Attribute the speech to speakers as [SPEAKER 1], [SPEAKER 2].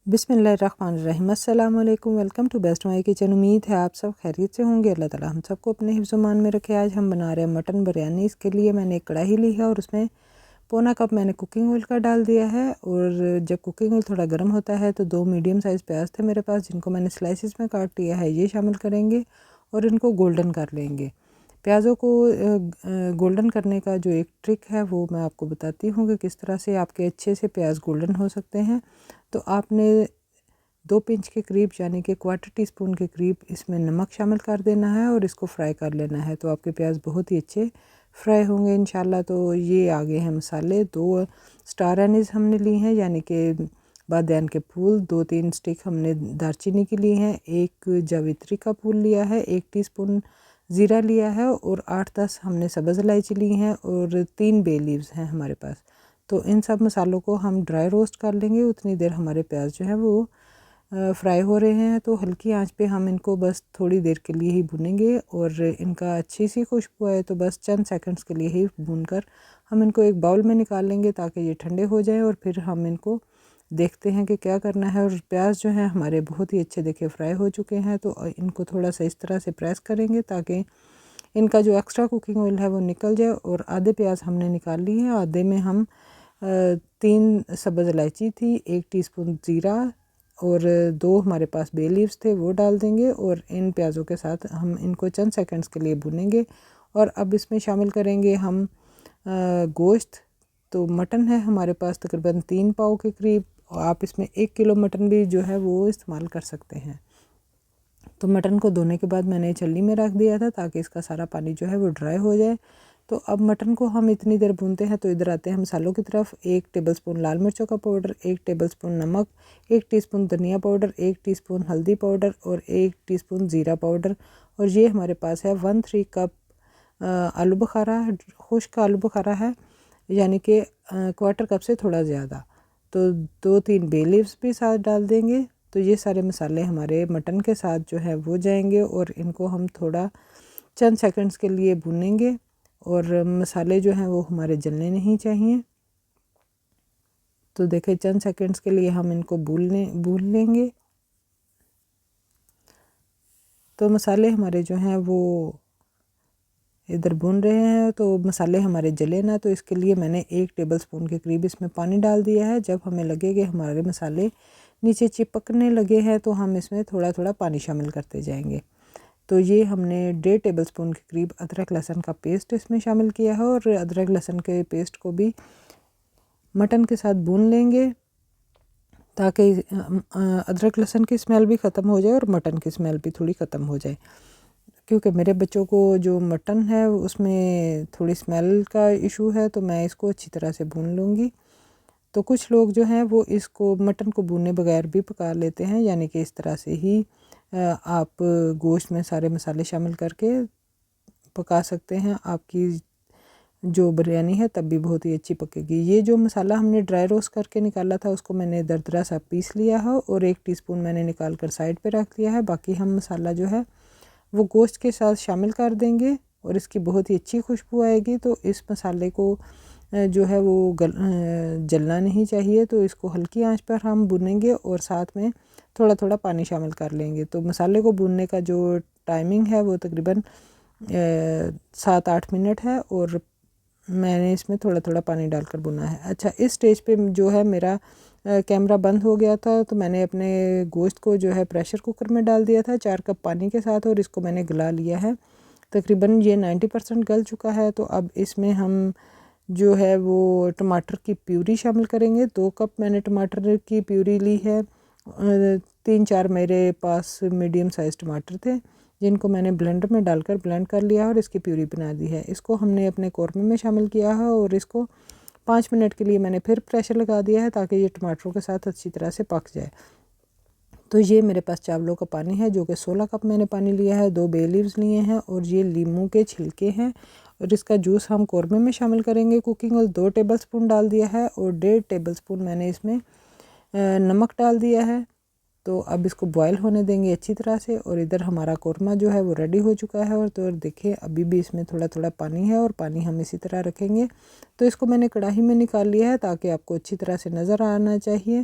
[SPEAKER 1] बिस्मिल्लाहिर्रहमानिर्रहीम। अस्सलाम वालेकुम। Welcome to Best My Kitchen. उम्मीद है आप सब खैरियत से होंगे। अल्लाह ताला हम सबको अपने हिफ्ज़-ओ-मान में रखे। आज हम बना रहे हैं मटन बिरयानी। इसके लिए मैंने एक कढ़ाई ली है और उसमें पौना कप मैंने कुकिंग ऑयल का डाल दिया है। और जब कुकिंग ऑयल थोड़ा गर्म होता है तो 2 मीडियम साइज़ प्याज थे मेरे पास, जिनको मैंने स्लाइसिस में काट लिया है, ये शामिल करेंगे और इनको गोल्डन कर लेंगे। प्याज़ों को गोल्डन करने का जो एक ट्रिक है वो मैं आपको बताती हूँ कि किस तरह से आपके अच्छे से प्याज गोल्डन हो सकते हैं। तो आपने 2 पिंच के करीब यानी कि क्वार्टर टी स्पून के करीब इसमें नमक शामिल कर देना है और इसको फ्राई कर लेना है। तो आपके प्याज बहुत ही अच्छे फ्राई होंगे इंशाल्लाह। तो ये आगे हैं मसाले। 2 स्टार एनीज़ हमने ली हैं यानी कि बादियान के फूल। 2-3 स्टिक हमने दालचीनी की ली हैं। 1 जावित्री का फूल लिया है। 1 टीस्पून ज़ीरा लिया है और 8-10 हमने सब्ज़ इलायची ली हैं और 3 बे लीव्स हैं हमारे पास। तो इन सब मसालों को हम ड्राई रोस्ट कर लेंगे। उतनी देर हमारे प्याज जो है वो फ्राई हो रहे हैं। तो हल्की आंच पे हम इनको बस थोड़ी देर के लिए ही भुनेंगे और इनका अच्छी सी खुशबू आए तो बस चंद सेकंड्स के लिए ही भूनकर हम इनको एक बाउल में निकाल लेंगे ताकि ये ठंडे हो जाएं। और फिर हम इनको देखते हैं कि क्या करना है। और प्याज जो है हमारे बहुत ही अच्छे देखिए फ्राई हो चुके हैं। तो इनको थोड़ा सा इस तरह से प्रेस करेंगे ताकि इनका जो एक्स्ट्रा कुकिंग ऑयल है वो निकल जाए। और आधे प्याज हमने निकाल ली है। आधे में हम 3 सब्ज़ इलायची थी, 1 टीस्पून ज़ीरा और 2 हमारे पास बे लीव्स थे वो डाल देंगे। और इन प्याज़ों के साथ हम इनको चंद सेकंड्स के लिए भूनेंगे। और अब इसमें शामिल करेंगे हम गोश्त। तो मटन है हमारे पास तकरीबन 3 पाव के करीब। आप इसमें 1 किलो मटन भी जो है वो इस्तेमाल कर सकते हैं। तो मटन को धोने के बाद मैंने छलनी में रख दिया था ताकि इसका सारा पानी जो है वो ड्राई हो जाए। तो अब मटन को हम इतनी देर भूनते हैं। तो इधर आते हैं मसालों की तरफ। 1 टेबलस्पून लाल मिर्चों का पाउडर, 1 टेबलस्पून नमक, 1 टीस्पून धनिया पाउडर, 1 टीस्पून हल्दी पाउडर और 1 टीस्पून ज़ीरा पाउडर। और ये हमारे पास है 1/3 कप आलू बुखारा, खुश्क आलू बुखारा है यानी कि क्वार्टर कप से थोड़ा ज़्यादा। तो 2-3 बे लीव्स भी साथ डाल देंगे। तो ये सारे मसाले हमारे मटन के साथ जो है वो जाएंगे और इनको हम थोड़ा चंद सेकंड्स के लिए भूनेंगे। और मसाले जो हैं वो हमारे जलने नहीं चाहिए। तो देखें चंद सेकंड्स के लिए हम इनको भून लेंगे। तो मसाले हमारे जो हैं वो इधर भून रहे हैं। तो मसाले हमारे जले ना, तो इसके लिए मैंने 1 टेबलस्पून के करीब इसमें पानी डाल दिया है। जब हमें लगे कि हमारे मसाले नीचे चिपकने लगे हैं तो हम इसमें थोड़ा थोड़ा पानी शामिल करते जाएंगे। तो ये हमने 1.5 टेबलस्पून के करीब अदरक लहसुन का पेस्ट इसमें शामिल किया है। और अदरक लहसुन के पेस्ट को भी मटन के साथ भून लेंगे ताकि अदरक लहसुन की स्मेल भी ख़त्म हो जाए और मटन की स्मेल भी थोड़ी ख़त्म हो जाए। क्योंकि मेरे बच्चों को जो मटन है उसमें थोड़ी स्मेल का इशू है, तो मैं इसको अच्छी तरह से भून लूँगी। तो कुछ लोग जो हैं वो इसको मटन को भूने बगैर भी पका लेते हैं, यानी कि इस तरह से ही आप गोश्त में सारे मसाले शामिल करके पका सकते हैं। आपकी जो बिरयानी है तब भी बहुत ही अच्छी पकेगी। ये जो मसाला हमने ड्राई रोस्ट करके निकाला था उसको मैंने दरदरा सा पीस लिया है और 1 टीस्पून मैंने निकाल कर साइड पे रख लिया है। बाकी हम मसाला जो है वो गोश्त के साथ शामिल कर देंगे और इसकी बहुत ही अच्छी खुशबू आएगी। तो इस मसाले को जो है वो जलना नहीं चाहिए। तो इसको हल्की आंच पर हम भूनेंगे और साथ में थोड़ा थोड़ा पानी शामिल कर लेंगे। तो मसाले को भूनने का जो टाइमिंग है वो तकरीबन 7-8 मिनट है और मैंने इसमें थोड़ा थोड़ा पानी डालकर भुना है। अच्छा, इस स्टेज पे जो है मेरा कैमरा बंद हो गया था, तो मैंने अपने गोश्त को जो है प्रेशर कुकर में डाल दिया था 4 कप पानी के साथ और इसको मैंने गला लिया है। तकरीबन ये 90% गल चुका है। तो अब इसमें हम जो है वो टमाटर की प्यूरी शामिल करेंगे। 2 कप मैंने टमाटर की प्यूरी ली है। 3-4 मेरे पास मीडियम साइज़ टमाटर थे जिनको मैंने ब्लेंडर में डालकर ब्लेंड कर लिया और इसकी प्यूरी बना दी है। इसको हमने अपने कौरमे में शामिल किया है और इसको 5 मिनट के लिए मैंने फिर प्रेशर लगा दिया है ताकि ये टमाटरों के साथ अच्छी तरह से पक जाए। तो ये मेरे पास चावलों का पानी है जो कि 16 कप मैंने पानी लिया है। 2 बे लीव्स लिए हैं और ये लीमू के छिलके हैं और इसका जूस हम कौरमे में शामिल करेंगे। कुकिंग ऑयल 2 टेबलस्पून डाल दिया है और 1.5 टेबलस्पून मैंने इसमें नमक डाल दिया है। तो अब इसको बॉयल होने देंगे अच्छी तरह से। और इधर हमारा कौरमा जो है वो रेडी हो चुका है। और तो देखिए अभी भी इसमें थोड़ा थोड़ा पानी है और पानी हम इसी तरह रखेंगे। तो इसको मैंने कढ़ाई में निकाल लिया है ताकि आपको अच्छी तरह से नज़र आना चाहिए।